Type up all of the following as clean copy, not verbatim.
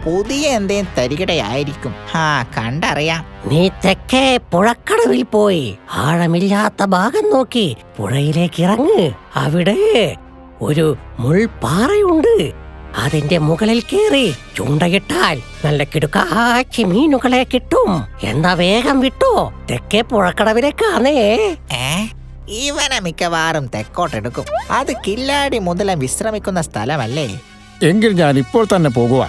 പുതിയ എന്തേലും തരികിടയായിരിക്കും. കണ്ടറിയാം. നീ തെക്കേ പുഴക്കടവിൽ പോയി ആഴമില്ലാത്ത ഭാഗം നോക്കി പുഴയിലേക്ക് ഇറങ്ങ്. അവിടെ ഒരു മുൾപ്പാറയുണ്ട്. അതിന്റെ മുകളിൽ കയറി ചൂണ്ടയിട്ടാൽ നല്ല കിടുക്കാച്ചി മീനുകളെ കിട്ടും. എന്താ വേഗം വിട്ടോ, തെക്കേ പുഴക്കടവിലേക്കാണേ. ഇവനെ മിക്കവാറും തെക്കോട്ടെടുക്കും. അത് കില്ലാടി മുതല വിശ്രമിക്കുന്ന സ്ഥലമല്ലേ? എങ്കിൽ ഞാൻ ഇപ്പോൾ തന്നെ പോകുക.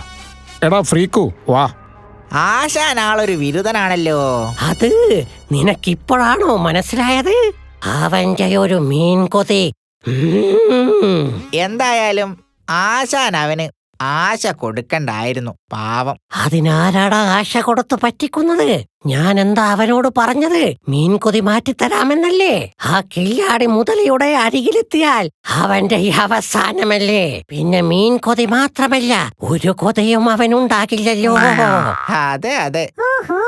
എടാ ഫ്രീക്കു, വാ. ആശാൻ ആളൊരു വിരുദ്ധനാണല്ലോ. അത് നിനക്കിപ്പോഴാണോ മനസ്സിലായത്? അവന്റെ ഒരു മീൻ കൊതി. എന്തായാലും ആശാൻ അവന് ആശ കൊടുക്കണ്ടായിരുന്നു, പാവം. അതിനാരാടാ ആശ കൊടുത്ത് പറ്റിക്കുന്നത്? ഞാൻ എന്താ അവനോട് പറഞ്ഞത്? മീൻ കൊതി മാറ്റിത്തരാമെന്നല്ലേ? ആ കില്ലാടി മുതലയുടെ അരികിലെത്തിയാൽ അവന്റെ ഈ അവസാനമല്ലേ. പിന്നെ മീൻ കൊതി മാത്രമല്ല, ഒരു കൊതിയും അവനുണ്ടാകില്ലല്ലോ. അതെ അതെ. ഓഹോ,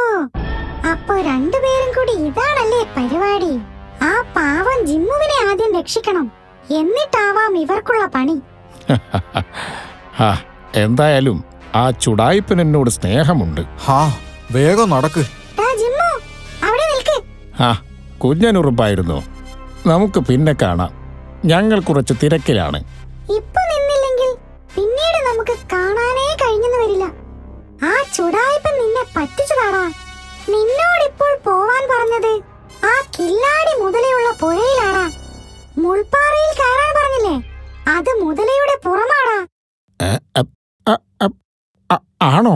അപ്പൊ രണ്ടുപേരും കൂടി ഇതാണല്ലേ പരിപാടി. ആ പാവം ജിമ്മുവിനെ ആദ്യം രക്ഷിക്കണം, എന്നിട്ടാവാം ഇവർക്കുള്ള പണി. എന്തായാലും ആ ചുടായിപ്പൻ എന്നോട് സ്നേഹമുണ്ട്. വേഗം നടക്ക്. ജിമ്മു, അവിടെ നിൽക്ക്. കുഞ്ഞനുറുമ്പായിരുന്നു. നമുക്ക് പിന്നെ കാണാം. ഞങ്ങൾ കുറച്ച് തിരക്കിലാണ്. ഇപ്പൊ നിന്നില്ലെങ്കിൽ പിന്നീട് നമുക്ക് കാണാനേ കഴിഞ്ഞെന്ന് വരില്ല. ആ ചുടായിപ്പൻ നിന്നെ പറ്റിച്ചതാടാ. നിന്നോടിപ്പോൾ പോവാൻ പറഞ്ഞത് ആ കില്ലാടി മുതലയുള്ള പുഴയിലാടാ. മുൾപ്പാറയിൽ കയറാൻ പറഞ്ഞില്ലേ, അത് മുതലയുടെ പുറമാടാ. ആണോ?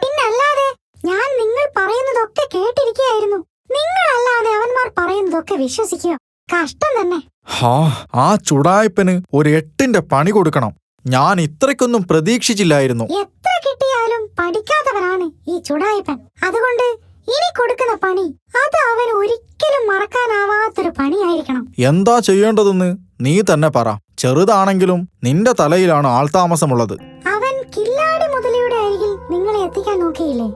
പിന്നല്ലാതെ, ഞാൻ നിങ്ങൾ പറയുന്നതൊക്കെ കേട്ടിരിക്കുകയായിരുന്നു. നിങ്ങളല്ലാതെ അവന്മാർ പറയുന്നതൊക്കെ വിശ്വസിക്കുക കഷ്ടം തന്നെ. ആ ചുടായ്പന് ഒരു 8ന്റെ പണി കൊടുക്കണം. ഞാൻ ഇത്രയ്ക്കൊന്നും പ്രതീക്ഷിച്ചില്ലായിരുന്നു. എത്ര കിട്ടിയാലും പഠിക്കാത്തവനാണ് ഈ ചുടായിപ്പൻ. അതുകൊണ്ട് ഇനി കൊടുക്കുന്ന പണി അത് അവന് ഒരിക്കലും മറക്കാനാവാത്തൊരു പണിയായിരിക്കണം. എന്താ ചെയ്യേണ്ടതെന്ന് നീ തന്നെ പറ. ചെറുതാണെങ്കിലും നിന്റെ തലയിലാണ് ആൾതാമസമുള്ളത്. അവൻ കില്ലാടി മുതലയുടെ അരികിൽ നിങ്ങളെ എത്തിക്കാൻ നോക്കിയില്ലേ,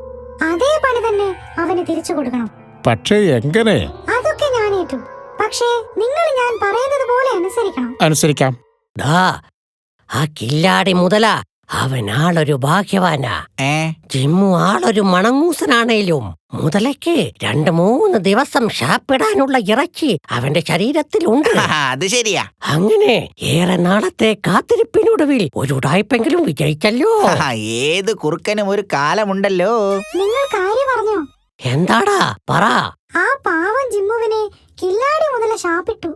അതേ പണി തന്നെ അവന് തിരിച്ചു കൊടുക്കണം. പക്ഷേ എങ്ങനെ? അതൊക്കെ ഞാൻ ഏറ്റു. പക്ഷേ നിങ്ങൾ ഞാൻ പറയുന്നത് പോലെ അനുസരിക്കണം. അനുസരിക്കാം. ആ കില്ലാടി മുതല അവനാളൊരു ഭാഗ്യവാനാ. ജിമ്മു ആളൊരു മണങ്ങൂസനാണേലും മുതലയ്ക്ക് 2-3 ദിവസം ഷാപ്പിടാനുള്ള ഇറച്ചി അവന്റെ ശരീരത്തിലുണ്ട്. അത് ശരിയാ. അങ്ങനെ ഏറെ നാളത്തെ കാത്തിരിപ്പിനൊടുവിൽ ഒരു ഉടായ്പെങ്കിലും വിജയിച്ചല്ലോ. ഏത് കുറുക്കനും ഒരു കാലമുണ്ടല്ലോ. നിങ്ങൾ കാര്യം പറഞ്ഞോ? എന്താടാ പറ. ആ പാവം ജിമ്മുവിനെ കില്ലാടി മുതല ശാപ്പിട്ടു.